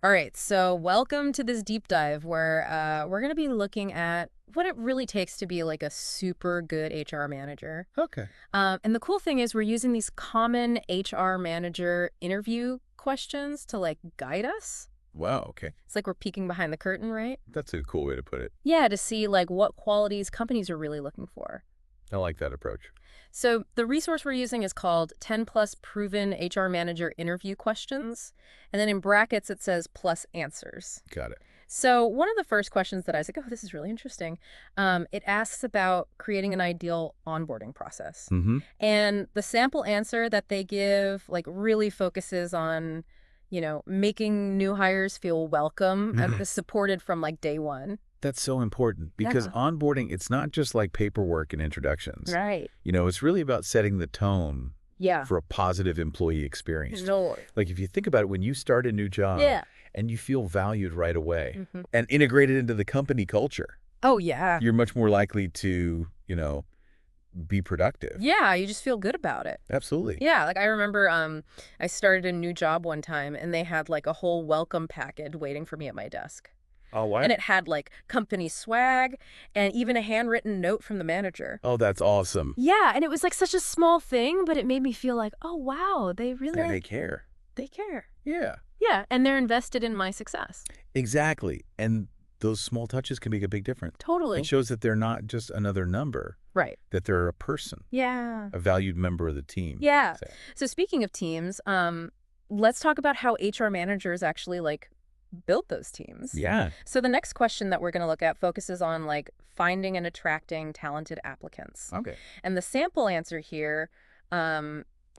All right, so welcome to this deep dive where we're going to be looking at what it really takes to be like a super good HR manager. Okay. And the cool thing is we're using these common HR manager interview questions to like guide us. Wow, okay. It's like we're peeking behind the curtain, right? That's a cool way to put it. Yeah, to see like what qualities companies are really looking for. I like that approach. So the resource we're using is called 10 plus proven HR manager interview questions. And then in brackets, it says plus answers. Got it. So one of the first questions that I was like, oh, this is really interesting. It asks about creating an ideal onboarding process. Mm-hmm. And the sample answer that they give like really focuses on, making new hires feel welcome and supported from like day one. That's so important because Yeah. onboarding, it's not just like paperwork and introductions. Right. It's really about setting the tone Yeah. for a positive employee experience. No. Like if you think about it, when you start a new job Yeah. and you feel valued right away Hmm. and integrated into the company culture, Oh, yeah. you're much more likely to, be productive. Yeah, you just feel good about it. Absolutely. Yeah, like I remember I started a new job one time and they had like a whole welcome package waiting for me at my desk. Oh, what? And it had like company swag and even a handwritten note from the manager. Oh, that's awesome. Yeah, and it was like such a small thing, but it made me feel like, oh wow, they really And they care. they care. Yeah. Yeah, and they're invested in my success. Exactly. And those small touches can make a big difference. Totally. It shows that they're not just another number, Right. that they're a person, Yeah. a valued member of the team. Yeah. Say. So speaking of teams, let's talk about how HR managers actually like build those teams. Yeah. So the next question that we're going to look at focuses on like finding and attracting talented applicants. Okay. And the sample answer here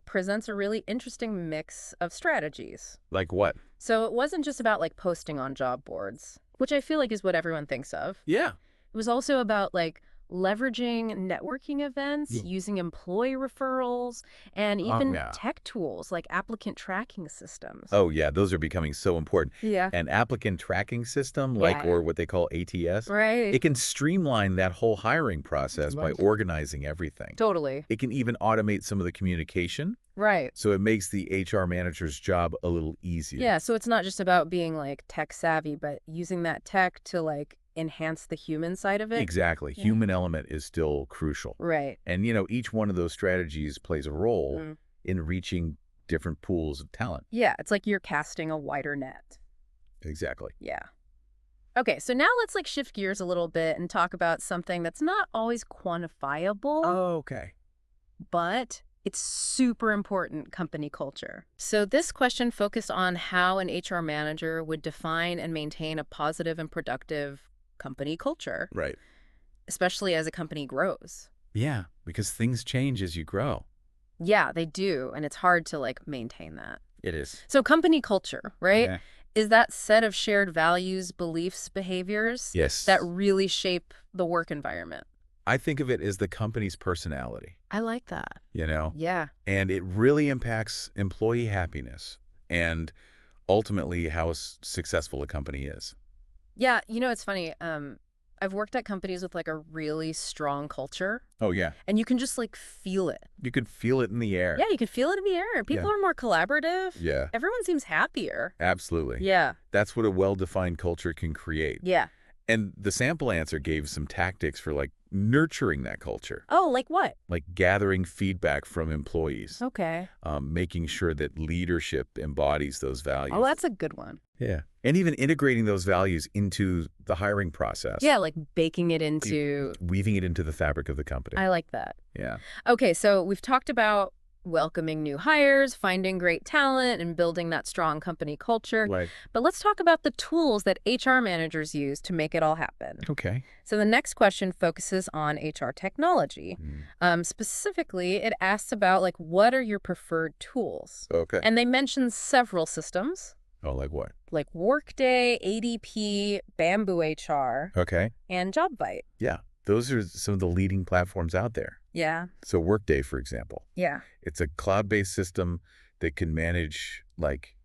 presents a really interesting mix of strategies. Like what? So it wasn't just about like posting on job boards, which I feel like is what everyone thinks of. Yeah. It was also about like leveraging networking events, Yeah. using employee referrals, and even yeah. tech tools like applicant tracking systems. Oh, yeah. Those are becoming so important. Yeah. An applicant tracking system, Yeah. or what they call ATS, Right. it can streamline that whole hiring process by Right. organizing everything. Totally. It can even automate some of the communication, Right. so it makes the HR manager's job a little easier. Yeah, so it's not just about being like tech savvy, but using that tech to like enhance the human side of it. Exactly. Yeah. Human element is still crucial. Right. And, each one of those strategies plays a role Mm. in reaching different pools of talent. Yeah, it's like you're casting a wider net. Exactly. Yeah. Okay, so now let's like shift gears a little bit and talk about something that's not always quantifiable, Okay. but it's super important: company culture. So this question focused on how an HR manager would define and maintain a positive and productive company culture, Right. especially as a company grows. Yeah, because things change as you grow. Yeah, they do, and it's hard to like maintain that. It is. So company culture, right? Yeah. Is that set of shared values, beliefs, behaviors Yes. that really shape the work environment. I think of it as the company's personality, I like that. Yeah. Yeah. And it really impacts employee happiness and ultimately how successful a company is. Yeah, it's funny. I've worked at companies with like a really strong culture, Oh, yeah. and you can just like feel it. You could feel it in the air. Yeah, you can feel it in the air. People Yeah. are more collaborative. Yeah, Everyone seems happier. absolutely. Yeah. That's what a well-defined culture can create. Yeah. And the sample answer gave some tactics for like nurturing that culture, Oh, like what? like gathering feedback from employees, Okay. making sure that leadership embodies those values. Oh, that's a good one. Yeah. And even integrating those values into the hiring process. Yeah, like baking it into. Weaving it into the fabric of the company. I like that. Yeah. Okay, so we've talked about welcoming new hires, finding great talent, and building that strong company culture. Right. But let's talk about the tools that HR managers use to make it all happen. Okay. So the next question focuses on HR technology. Mm. Specifically, it asks about like what are your preferred tools? Okay. And they mention several systems Oh, like what? like Workday, ADP, Bamboo HR, Okay. and JobVite. Yeah. Those are some of the leading platforms out there. Yeah. So Workday, for example, Yeah. it's a cloud-based system that can manage like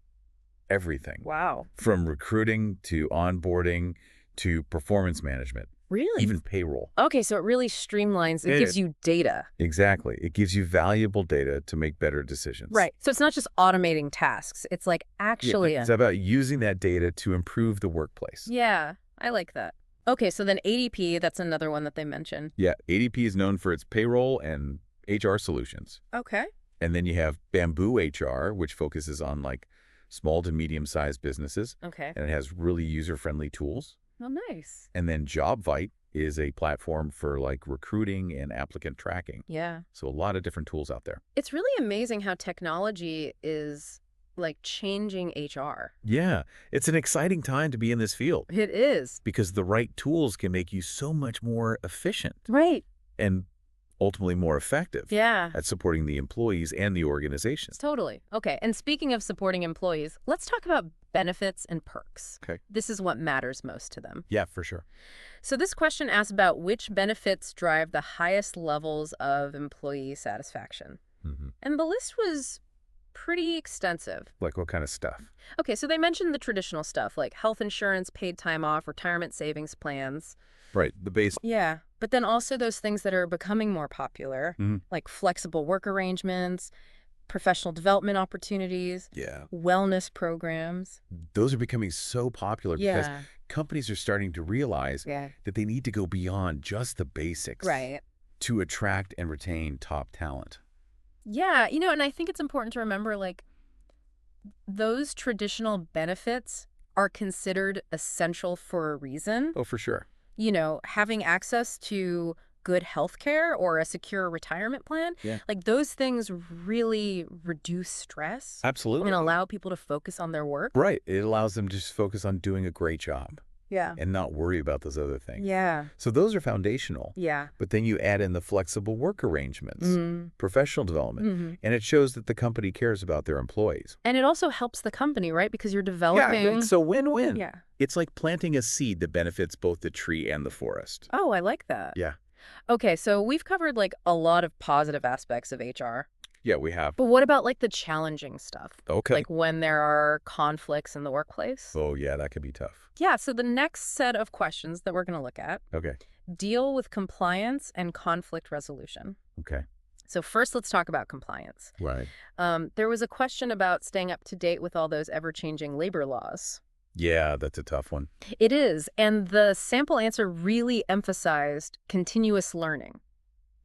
everything Wow. from recruiting to onboarding to performance management. Really? even payroll. Okay, so it really streamlines. It It gives is. you data. Exactly. It gives you valuable data to make better decisions. Right. So it's not just automating tasks. It's like Yeah, actually it's about using that data to improve the workplace. Yeah, I like that. Okay, so then ADP, that's another one that they mention. Yeah, ADP is known for its payroll and HR solutions. Okay. And then you have Bamboo HR, which focuses on like small to medium-sized businesses, Okay. and it has really user-friendly tools. Oh, nice. And then JobVite is a platform for like recruiting and applicant tracking. Yeah. So a lot of different tools out there. It's really amazing how technology is like changing HR. Yeah, it's an exciting time to be in this field It is. because the right tools can make you so much more efficient Right. and ultimately more effective Yeah. at supporting the employees and the organization. Totally. Okay, and speaking of supporting employees, let's talk about benefits and perks. Okay. This is what matters most to them. Yeah, for sure. So this question asks about which benefits drive the highest levels of employee satisfaction. And the list was pretty extensive. Like what kind of stuff? Okay, so they mentioned the traditional stuff like health insurance, paid time off, retirement savings plans. Right, the base. Yeah, but then also those things that are becoming more popular, like flexible work arrangements, professional development opportunities, Yeah, wellness programs. those are becoming so popular because Yeah. companies are starting to realize Yeah. that they need to go beyond just the basics Right. to attract and retain top talent. Yeah, and I think it's important to remember, like, those traditional benefits are considered essential for a reason. Oh, for sure. Having access to good health care or a secure retirement plan, Yeah. like those things really reduce stress Absolutely. and allow people to focus on their work. Right. It allows them to just focus on doing a great job Yeah. and not worry about those other things. Yeah. So those are foundational. Yeah. But then you add in the flexible work arrangements, professional development, Mm-hmm. and it shows that the company cares about their employees. And it also helps the company, right? Because you're Yeah, developing. it's a win-win. Yeah. It's like planting a seed that benefits both the tree and the forest. Oh, I like that. Yeah. Okay, so we've covered like a lot of positive aspects of HR. Yeah, we have. But what about like the challenging stuff? Okay. Like when there are conflicts in the workplace? Oh, yeah, that could be tough. Yeah, so the next set of questions that we're going to look at Okay. deal with compliance and conflict resolution. Okay. So first, let's talk about compliance. Right. There was a question about staying up to date with all those ever-changing labor laws. Yeah, that's a tough one. It is, and the sample answer really emphasized continuous learning.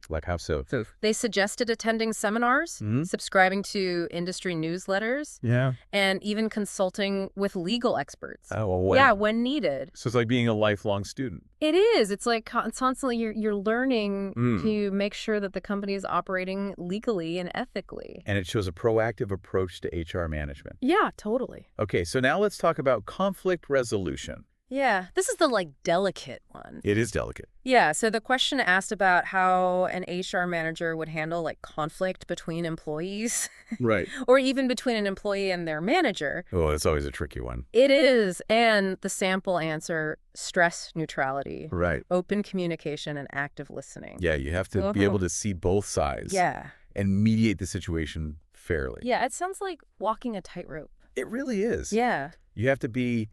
Like how so? They suggested attending seminars, subscribing to industry newsletters, Yeah. and even consulting with legal experts. Oh, well, when? Yeah, when needed. So it's like being a lifelong student. It is. It's like constantly you're learning Mm. to make sure that the company is operating legally and ethically. And it shows a proactive approach to HR management. Yeah, totally. Okay, so now let's talk about conflict resolution. Yeah, this is the like delicate one. It is delicate. Yeah, so the question asked about how an HR manager would handle like conflict between employees Right. or even between an employee and their manager. Oh, it's always a tricky one. It is. And the sample answer, stress neutrality, Right. open communication, and active listening. Yeah, you have to be able to see both sides. Yeah. And mediate the situation fairly. Yeah, it sounds like walking a tightrope. It really is. Yeah. You have to be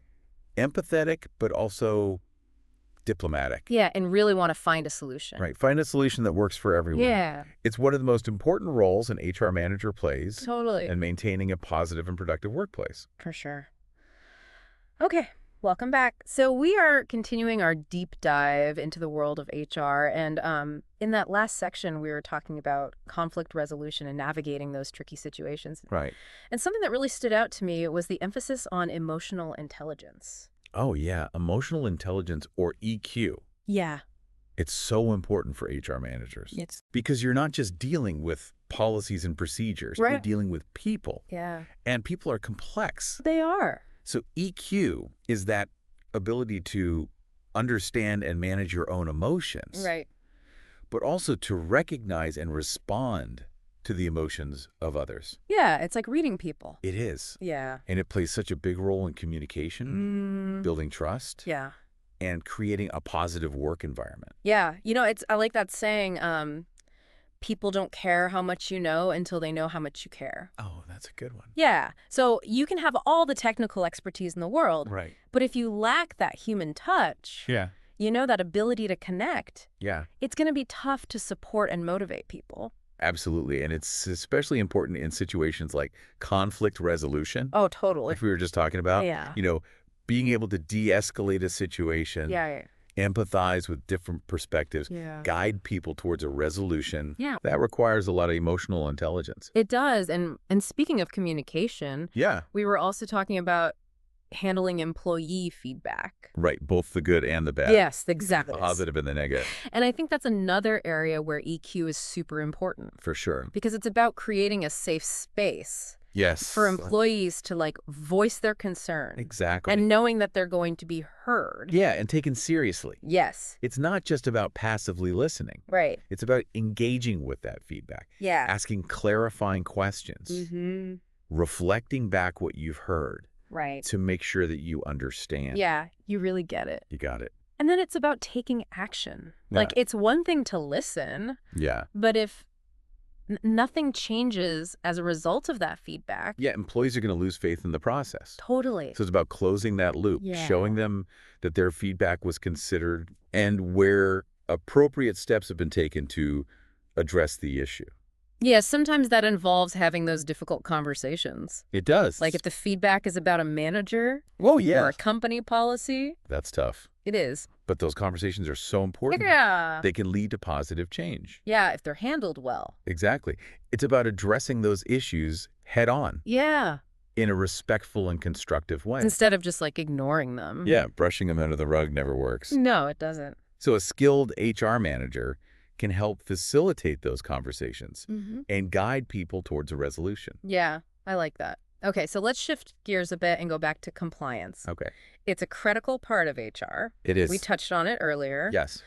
empathetic, but also diplomatic. Yeah, and really want to find a solution. Right. Find a solution that works for everyone. Yeah. It's one of the most important roles an HR manager plays Totally. in maintaining a positive and productive workplace. For sure. Okay, welcome back. So we are continuing our deep dive into the world of HR. And in that last section, we were talking about conflict resolution and navigating those tricky situations. Right. And something that really stood out to me was the emphasis on emotional intelligence. Oh, yeah. Emotional intelligence, or EQ. Yeah. It's so important for HR managers. It's because you're not just dealing with policies and procedures. You're Right. dealing with people. Yeah. And people are complex. They are. So EQ is that ability to understand and manage your own emotions. Right. But also to recognize and respond to the emotions of others. Yeah, it's like reading people. It is. Yeah. And it plays such a big role in communication, building trust, Yeah. and creating a positive work environment. Yeah. I like that saying, people don't care how much you know until they know how much you care. Oh, that's a good one. Yeah. So you can have all the technical expertise in the world, Right. but if you lack that human touch, Yeah. that ability to connect, Yeah, it's going to be tough to support and motivate people. absolutely. And it's especially important in situations like conflict resolution, Oh, totally. like we were just talking about. Yeah. Being able to de-escalate a situation, Yeah. empathize with different perspectives, Yeah. guide people towards a resolution. Yeah. That requires a lot of emotional intelligence. It does. And speaking of communication, Yeah, we were also talking about handling employee feedback. right. Both the good and the bad. Yes, exactly. The positive and the negative, And I think that's another area where EQ is super important for sure. because it's about creating a safe space Yes. for employees to voice their concern Exactly. and knowing that they're going to be heard. Yeah, and taken seriously. Yes. It's not just about passively listening. Right. It's about engaging with that feedback, Yeah. asking clarifying questions, Mm-hmm. reflecting back what you've heard Right. to make sure that you understand. Yeah, you really get it. You got it. And then it's about taking action. Yeah. It's one thing to listen, Yeah. but if nothing changes as a result of that feedback. Yeah, employees are going to lose faith in the process. Totally. So it's about closing that loop, Yeah. showing them that their feedback was considered and where appropriate steps have been taken to address the issue. Yeah, sometimes that involves having those difficult conversations. It does. Like if the feedback is about a manager oh, or yeah. a company policy, That's tough. it is. But those conversations are so important. Yeah. They can lead to positive change. Yeah, if they're handled well. Exactly. It's about addressing those issues head on Yeah. in a respectful and constructive way. Instead of just ignoring them. Yeah, brushing them under the rug never works. No, it doesn't. So a skilled HR manager can help facilitate those conversations Mm-hmm. and guide people towards a resolution. Yeah, I like that. Okay, so let's shift gears a bit and go back to compliance. Okay. It's a critical part of HR. It is. We touched on it earlier. Yes.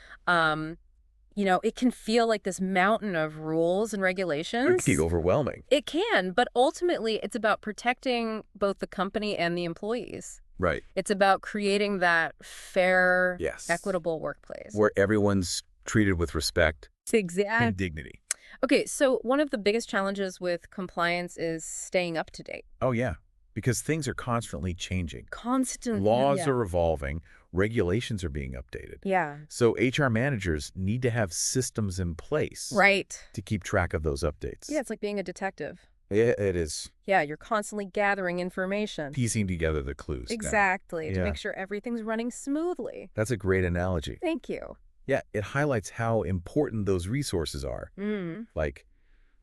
It can feel like this mountain of rules and regulations. It can be overwhelming. It can, but ultimately it's about protecting both the company and the employees. Right. It's about creating that fair, Yes. equitable workplace. Where everyone's treated with respect Exactly. and dignity. Okay, so one of the biggest challenges with compliance is staying up to date. Oh, yeah. Because things are constantly changing. Constant. Laws yeah. are evolving. Regulations are being updated. Yeah. So HR managers need to have systems in place Right. to keep track of those updates. Yeah, it's like being a detective. Yeah, it is. Yeah, you're constantly gathering information. Piecing together the clues. now. Exactly, to Yeah. make sure everything's running smoothly. That's a great analogy. Thank you. Yeah, it highlights how important those resources are, Mm. like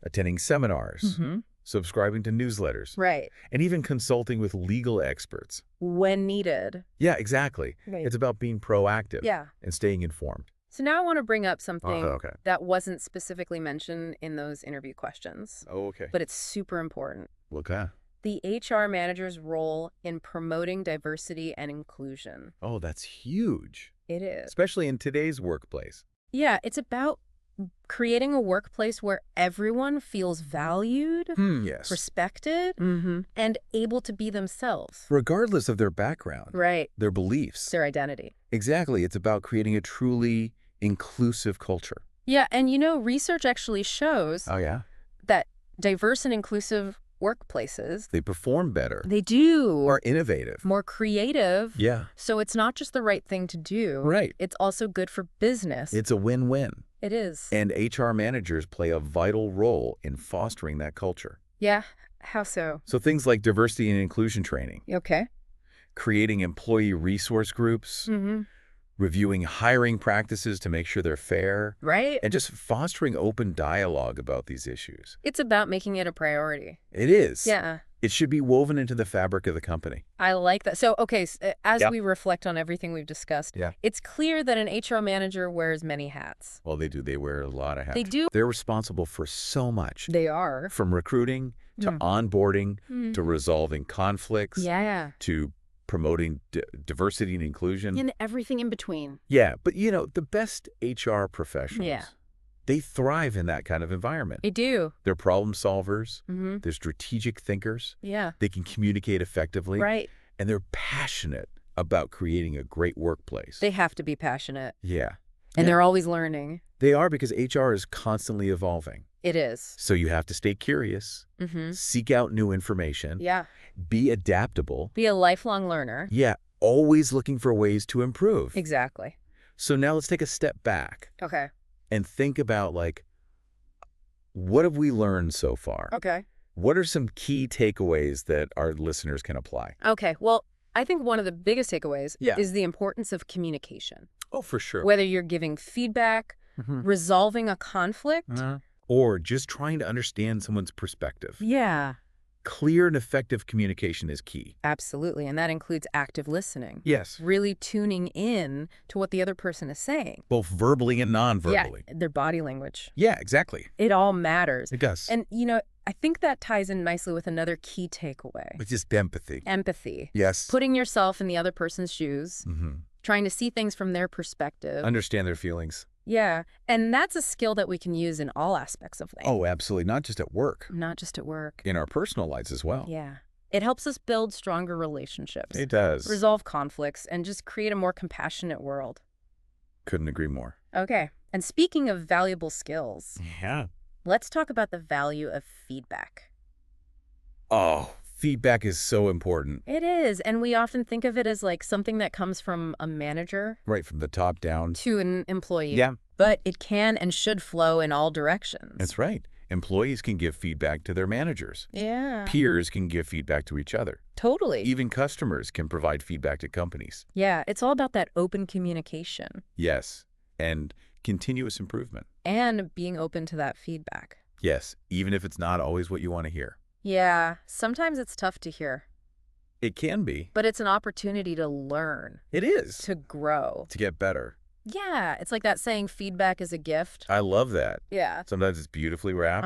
attending seminars, Mm-hmm. subscribing to newsletters, Right. and even consulting with legal experts. When needed. Yeah, exactly. Right. It's about being proactive Yeah. and staying informed. So now I want to bring up something okay. that wasn't specifically mentioned in those interview questions, Oh, okay. but it's super important. Okay. The HR manager's role in promoting diversity and inclusion. Oh, that's huge, It is. especially in today's workplace. Yeah, it's about creating a workplace where everyone feels valued, Yes. respected, and able to be themselves. Regardless of their background, Right. their beliefs. Their identity. Exactly. It's about creating a truly inclusive culture. Yeah, and research actually shows Oh, yeah? that diverse and inclusive workplaces, They perform better, they do more innovative. more creative. Yeah. So it's not just the right thing to do. Right. It's also good for business. It's a win-win. It is. And HR managers play a vital role in fostering that culture. Yeah. How so? So things like diversity and inclusion training, Okay. creating employee resource groups, Mm-hmm. reviewing hiring practices to make sure they're fair, Right? and just fostering open dialogue about these issues. It's about making it a priority. It is. Yeah. It should be woven into the fabric of the company. I like that. So, okay, as Yep. we reflect on everything we've discussed, Yeah. it's clear that an HR manager wears many hats. Well, they do. They wear a lot of hats. They do. They're responsible for so much, They are. from recruiting to Mm. onboarding to resolving conflicts Yeah. to promoting diversity and inclusion. And everything in between. Yeah, but the best HR professionals, Yeah. they thrive in that kind of environment. They do. They're problem solvers. Mm-hmm. They're strategic thinkers. Yeah. They can communicate effectively. Right. And they're passionate about creating a great workplace. They have to be passionate. Yeah. And Yeah. they're always learning. They are, because HR is constantly evolving. It is. So you have to stay curious, Mm-hmm. seek out new information, Yeah. be adaptable. Be a lifelong learner. Yeah, always looking for ways to improve. Exactly. So now let's take a step back Okay. and think about, like, what have we learned so far? Okay. What are some key takeaways that our listeners can apply? Okay. Well, I think one of the biggest takeaways Yeah. is the importance of communication. Oh, for sure. Whether you're giving feedback, Mhm. resolving a conflict. Or just trying to understand someone's perspective. Yeah, Clear and effective communication is key. absolutely. And that includes active listening. Yes. Really tuning in to what the other person is saying. Both verbally and non-verbally. Yeah, their body language. Yeah, exactly. It all matters. It does. And, I think that ties in nicely with another key takeaway. It's just empathy. Empathy. Yes. Putting yourself in the other person's shoes, trying to see things from their perspective. Understand their feelings. Yeah, and that's a skill that we can use in all aspects of life. Oh, absolutely. Not just at work. Not just at work. In our personal lives as well. Yeah. It helps us build stronger relationships. It does. Resolve conflicts, and just create a more compassionate world. Couldn't agree more. Okay. And speaking of valuable skills, Yeah. let's talk about the value of feedback. Oh, feedback is so important. It is, and we often think of it as like something that comes from a manager Right from the top down. to an employee. Yeah. But it can and should flow in all directions. That's right. Employees can give feedback to their managers. Yeah. Peers can give feedback to each other. Totally. Even customers can provide feedback to companies. Yeah, it's all about that open communication Yes. And continuous improvement. and being open to that feedback. Yes, even if it's not always what you want to hear. Yeah, sometimes it's tough to hear, It can be. but it's an opportunity to learn, It is. to grow. To get better. Yeah, it's like that saying, feedback is a gift. I love that. Yeah. Sometimes it's beautifully wrapped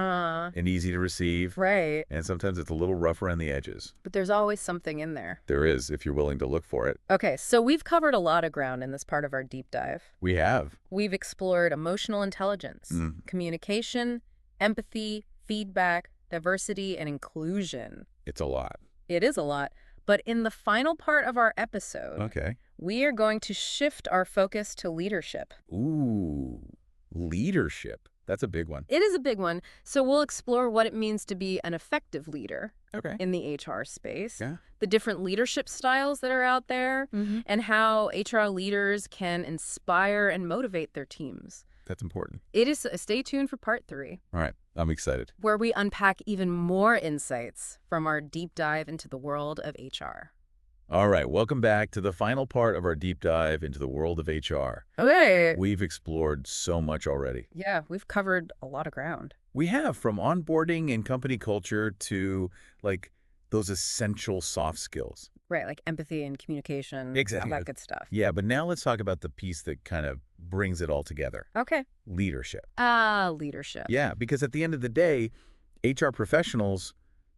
and easy to receive. Right. And sometimes it's a little rough around the edges. But there's always something in there. There is, if you're willing to look for it. Okay, so we've covered a lot of ground in this part of our deep dive. We have. We've explored emotional intelligence, communication, empathy, feedback, diversity, and inclusion. It's a lot. It is a lot. But in the final part of our episode, Okay. we are going to shift our focus to leadership. Ooh, leadership. That's a big one. It is a big one, so we'll explore what it means to be an effective leader Okay. in the HR space, Yeah. the different leadership styles that are out there, and how HR leaders can inspire and motivate their teams. That's important. It is. Stay tuned for part 3, All right. I'm excited. where we unpack even more insights from our deep dive into the world of HR. All right. Welcome back to the final part of our deep dive into the world of HR. Okay. We've explored so much already. Yeah, we've covered a lot of ground. We have, from onboarding and company culture to, like, those essential soft skills. Right, like empathy and communication, Exactly. all that good stuff. Yeah, but now let's talk about the piece that kind of brings it all together. Okay. Leadership. Leadership. Yeah, because at the end of the day, HR professionals,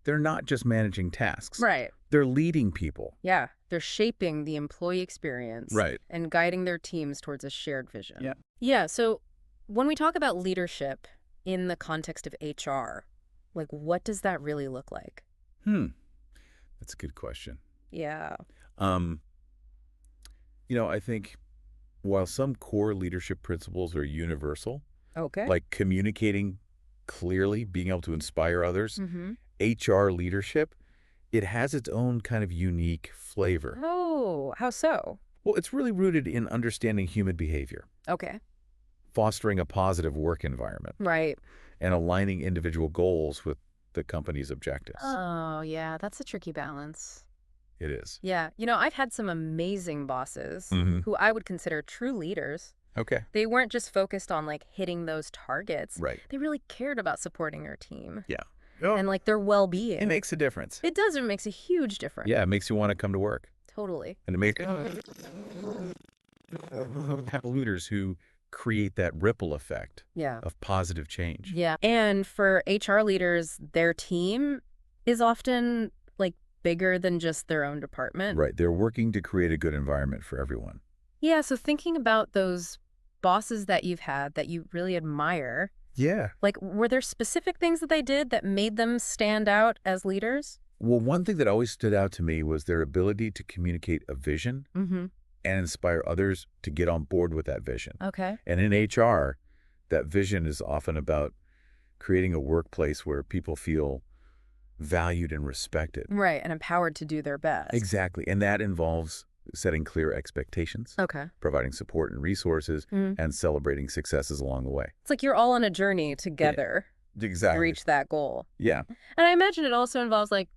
they're not just managing tasks. Right. They're leading people. Yeah, they're shaping the employee experience. Right. And guiding their teams towards a shared vision. Yeah. Yeah, so when we talk about leadership in the context of HR, like what does that really look like? That's a good question. Yeah. I think while some core leadership principles are universal, Okay. like communicating clearly, being able to inspire others, Mm-hmm. HR leadership, it has its own kind of unique flavor. Oh, how so? Well, it's really rooted in understanding human behavior, Okay. fostering a positive work environment, Right. and aligning individual goals with the company's objectives. Oh, yeah, that's a tricky balance. It is. Yeah, I've had some amazing bosses Mhm. who I would consider true leaders. Okay. They weren't just focused on like hitting those targets. Right. They really cared about supporting their team Yeah. and like their well-being. It makes a difference. It does. It makes a huge difference. Yeah, it makes you want to come to work. Totally. And it makes leaders who create that ripple effect Yeah. of positive change. Yeah. And for HR leaders, their team is often like bigger than just their own department. Right. They're working to create a good environment for everyone. Yeah. So thinking about those bosses that you've had that you really admire, Yeah. like were there specific things that they did that made them stand out as leaders? Well, one thing that always stood out to me was their ability to communicate a vision Mm-hmm. and inspire others to get on board with that vision. Okay. And in HR, that vision is often about creating a workplace where people feel valued and respected. Right. And empowered to do their best. Exactly. And that involves setting clear expectations, Okay. providing support and resources, Mm. and celebrating successes along the way. It's like you're all on a journey Yeah, together to exactly. reach that goal. Yeah. And I imagine it also involves like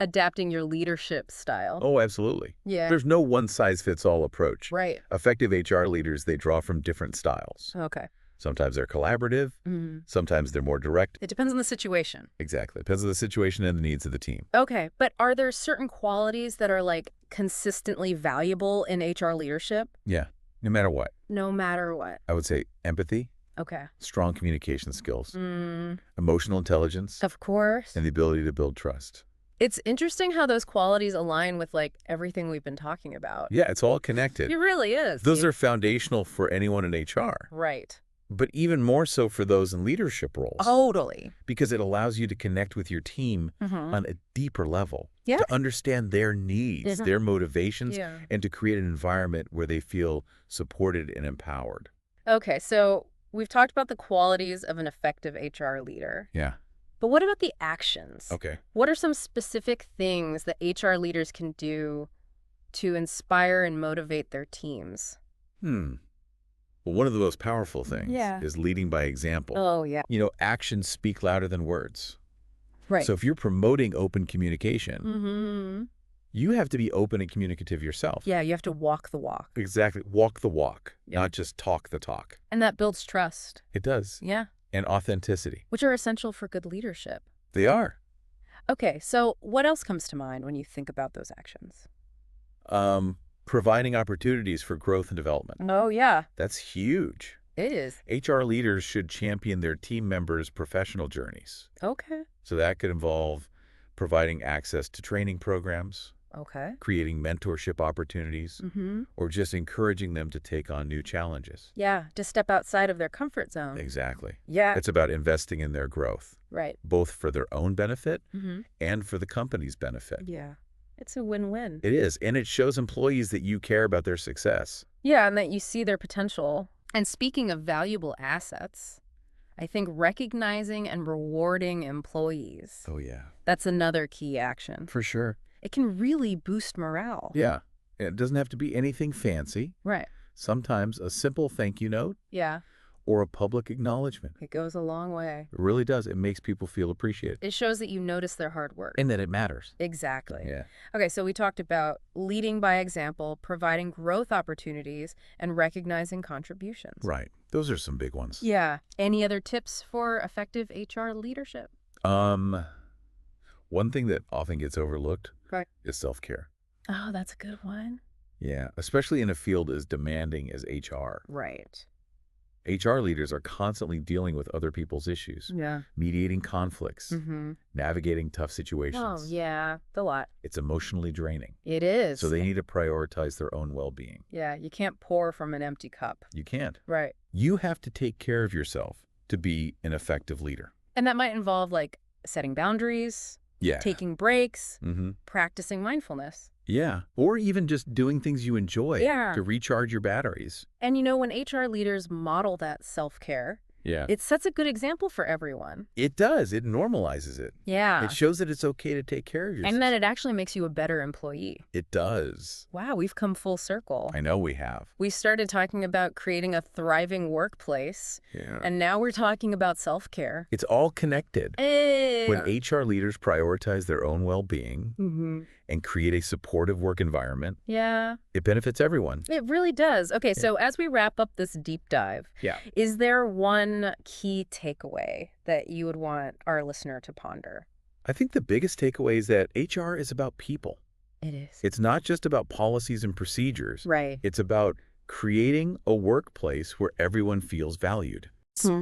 adapting your leadership style. Oh, absolutely. Yeah. There's no one-size-fits-all approach. Right. Effective HR leaders, they draw from different styles. Okay. Sometimes they're collaborative. Mm. Sometimes they're more direct. It depends on the situation. Exactly. Depends on the situation and the needs of the team. Okay. But are there certain qualities that are like consistently valuable in HR leadership? Yeah. No matter what. No matter what. I would say empathy, Okay. strong communication skills, Mm. emotional intelligence, Of course. and the ability to build trust. It's interesting how those qualities align with like everything we've been talking about. Yeah, it's all connected. It really is. Those are foundational for anyone in HR, right. but even more so for those in leadership roles, Totally. because it allows you to connect with your team Mm-hmm. on a deeper level, Yeah. to understand their needs, Mhm. their motivations, Yeah. and to create an environment where they feel supported and empowered. Okay, so we've talked about the qualities of an effective HR leader. Yeah. But what about the actions? Okay. What are some specific things that HR leaders can do to inspire and motivate their teams? Well, one of the most powerful things Yeah. is leading by example. Oh, yeah. Actions speak louder than words. Right. So if you're promoting open communication, Mm-hmm. you have to be open and communicative yourself. Yeah, you have to walk the walk. Exactly. Walk the walk, Yeah. not just talk the talk. And that builds trust. It does. Yeah. And authenticity. Which are essential for good leadership. They are. Okay, so what else comes to mind when you think about those actions? Providing opportunities for growth and development. Oh, yeah, That's huge. it is. HR leaders should champion their team members' professional journeys. Okay. So that could involve providing access to training programs, Okay. creating mentorship opportunities, Mm-hmm. or just encouraging them to take on new challenges. Yeah, to step outside of their comfort zone. Exactly. Yeah. It's about investing in their growth, Right. both for their own benefit Mm-hmm. and for the company's benefit. Yeah. It's a win-win. It is, and it shows employees that you care about their success. Yeah, and that you see their potential. And speaking of valuable assets, I think recognizing and rewarding employees, Oh, yeah. that's another key action. For sure. It can really boost morale. Yeah. It doesn't have to be anything fancy. Right. Sometimes a simple thank you note Yeah, or a public acknowledgement. it goes a long way. It really does. It makes people feel appreciated It shows that you notice their hard work. and that it matters. Exactly. Yeah. Okay, so we talked about leading by example, providing growth opportunities, and recognizing contributions. Right. Those are some big ones. Yeah. Any other tips for effective HR leadership? One thing that often gets overlooked Right. is self-care. Oh, that's a good one. Yeah, especially in a field as demanding as HR. Right. HR leaders are constantly dealing with other people's issues, Yeah. mediating conflicts, Mm-hmm. navigating tough Oh, situations. yeah. The lot. It's emotionally draining. It is. So they need to prioritize their own well-being. Yeah, you can't pour from an empty cup. You can't. Right. You have to take care of yourself to be an effective leader. And that might involve like setting boundaries, Yeah. taking breaks, Mm-hmm. practicing mindfulness. Yeah. Or even just doing things you enjoy Yeah. to recharge your batteries. And you know, when HR leaders model that self-care, Yeah. it sets a good example for everyone. It does. It normalizes it. Yeah. It shows that it's okay to take care of yourself. And then it actually makes you a better employee. It does. Wow, we've come full circle. I know we have. We started talking about creating a thriving workplace, Yeah. and now we're talking about self-care. It's all connected. Eh. When HR leaders prioritize their own well-being Mm-hmm. and create a supportive work environment, Yeah, it benefits everyone. it really does. Okay, so as we wrap up this deep dive, Yeah. is there one key takeaway that you would want our listener to ponder? I think the biggest takeaway is that HR is about people. It is. It's not just about policies and procedures. Right. It's about creating a workplace where everyone feels valued,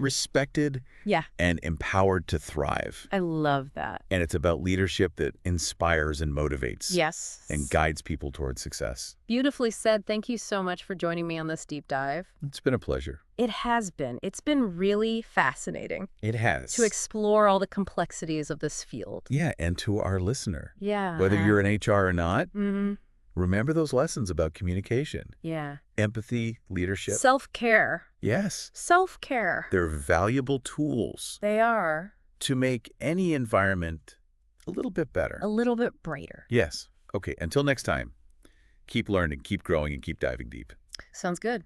respected, Yeah. and empowered to thrive. I love that. And it's about leadership that inspires and motivates Yes. and guides people towards success. Beautifully said. Thank you so much for joining me on this deep dive. It's been a pleasure. It has been. It's been really fascinating It has. to explore all the complexities of this field. Yeah, and to our listener, Yeah. whether you're in HR or not, Mm-hmm. remember those lessons about communication, Yeah. empathy, leadership. Self-care. Yes, Self-care. they're valuable tools They are to make any environment a little bit better. a little bit brighter. Yes. Okay, until next time, keep learning, keep growing, and keep diving deep. Sounds good.